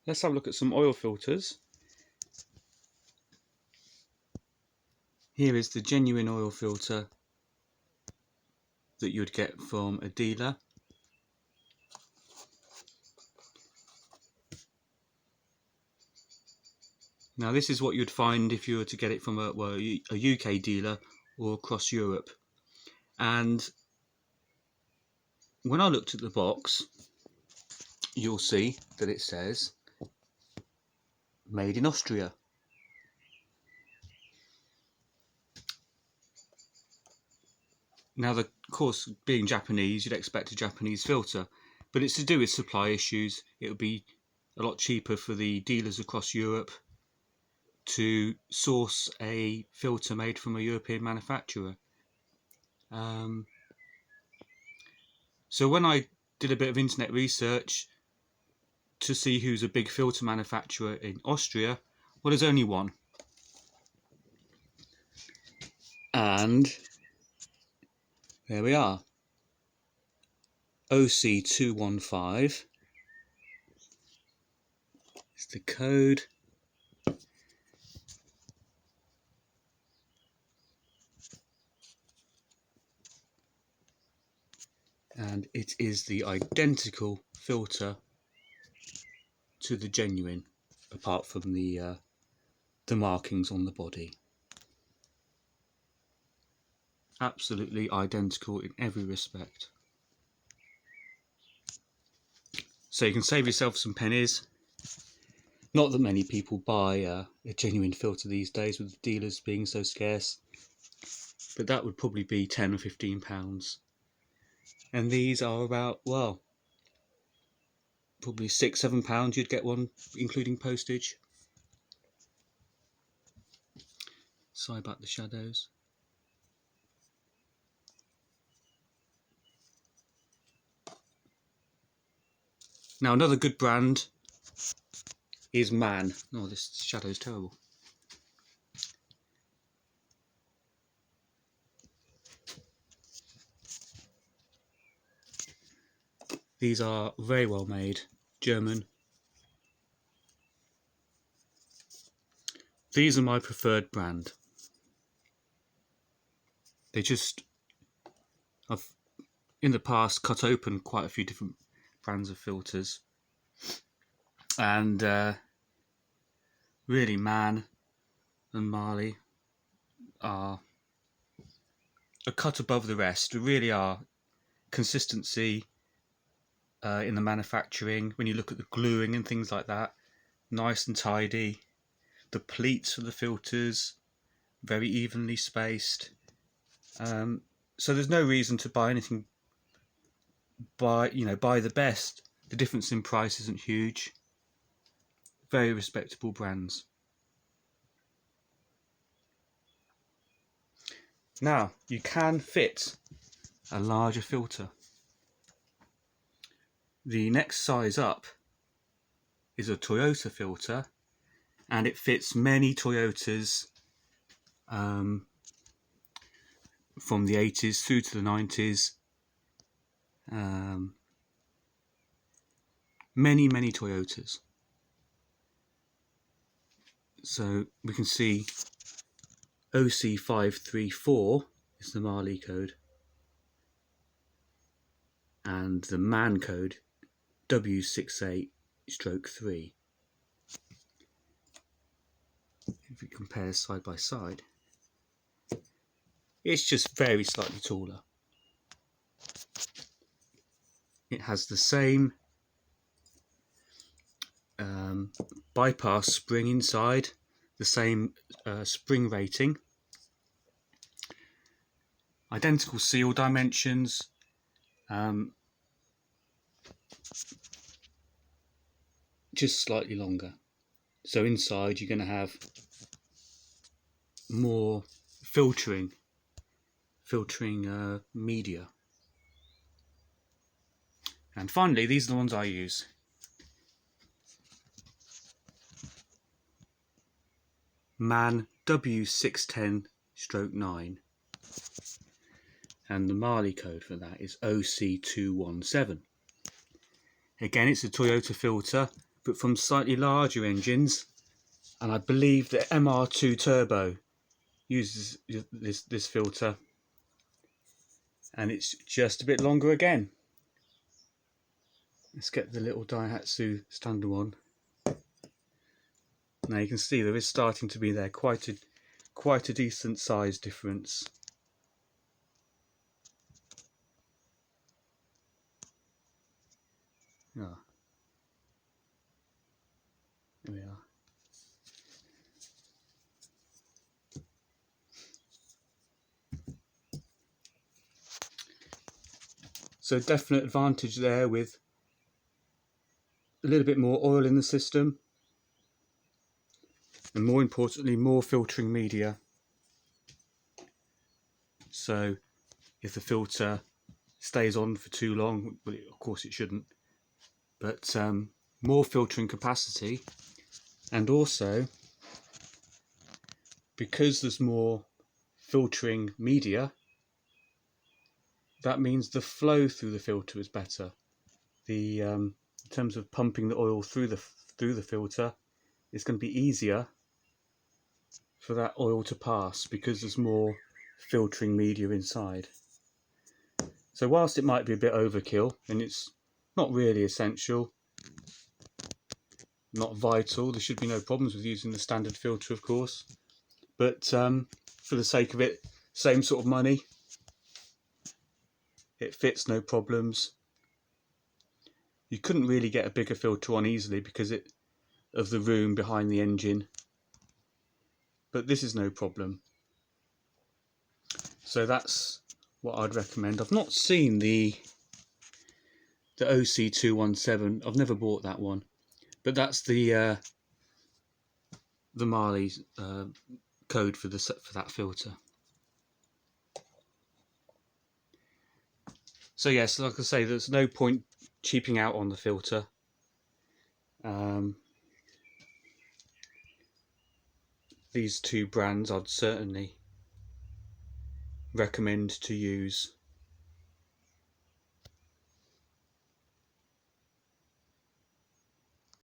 let's have a look at some oil filters. Here is the genuine oil filter that you'd get from a dealer. Now this is what you'd find if you were to get it from a UK dealer or across Europe. And when I looked at the box, you'll see that it says made in Austria. Now, of course, being Japanese, you'd expect a Japanese filter, but it's to do with supply issues. It would be a lot cheaper for the dealers across Europe to source a filter made from a European manufacturer. So when I did a bit of internet research to see who's a big filter manufacturer in Austria, well, there's only one. And there we are. OC215 is the code. And it is the identical filter to the genuine, apart from the markings on the body. Absolutely identical in every respect. So you can save yourself some pennies. Not that many people buy a genuine filter these days, with dealers being so scarce, but that would probably be £10 or £15. And these are about, well, probably £6-7 you'd get one, including postage. Sorry about the shadows. Now another good brand is Man. Oh, this shadow's terrible. These are very well made, German. These are my preferred brand. I've in the past cut open quite a few different brands of filters, and really Man and Marley are a cut above the rest. They really are. Consistency in the manufacturing, when you look at the gluing and things like that, nice and tidy. The pleats for the filters, very evenly spaced. So there's no reason to buy anything. Buy the best. The difference in price isn't huge. Very respectable brands. Now you can fit a larger filter. The next size up is a Toyota filter, and it fits many Toyotas from the 80s through to the 90s. Many Toyotas. So we can see OC534 is the Marley code, and the Man code W68/3. If we compare side by side, it's just very slightly taller. It has the same bypass spring inside, the same spring rating, identical seal dimensions, just slightly longer. So inside you're going to have more filtering media. And finally, these are the ones I use. Man W610/9, and the Marley code for that is OC217. Again, it's a Toyota filter, but from slightly larger engines, and I believe the MR2 Turbo uses this filter, and it's just a bit longer again. Let's get the little Daihatsu standard one. Now you can see there is starting to be there quite a decent size difference. Ah, there we are. So definite advantage there with a little bit more oil in the system, and more importantly more filtering media. So if the filter stays on for too long, well, of course it shouldn't, but more filtering capacity, and also because there's more filtering media, that means the flow through the filter is better. In terms of pumping the oil through the filter, it's going to be easier for that oil to pass because there's more filtering media inside. So whilst it might be a bit overkill, and it's not really essential, not vital, there should be no problems with using the standard filter, of course, but for the sake of it, same sort of money, it fits, no problems. You couldn't really get a bigger filter on easily because of the room behind the engine, but this is no problem. So that's what I'd recommend. I've not seen the OC217. I've never bought that one, but that's the Marley code for that filter. So yes, like I say, there's no point cheaping out on the filter. These two brands I'd certainly recommend to use.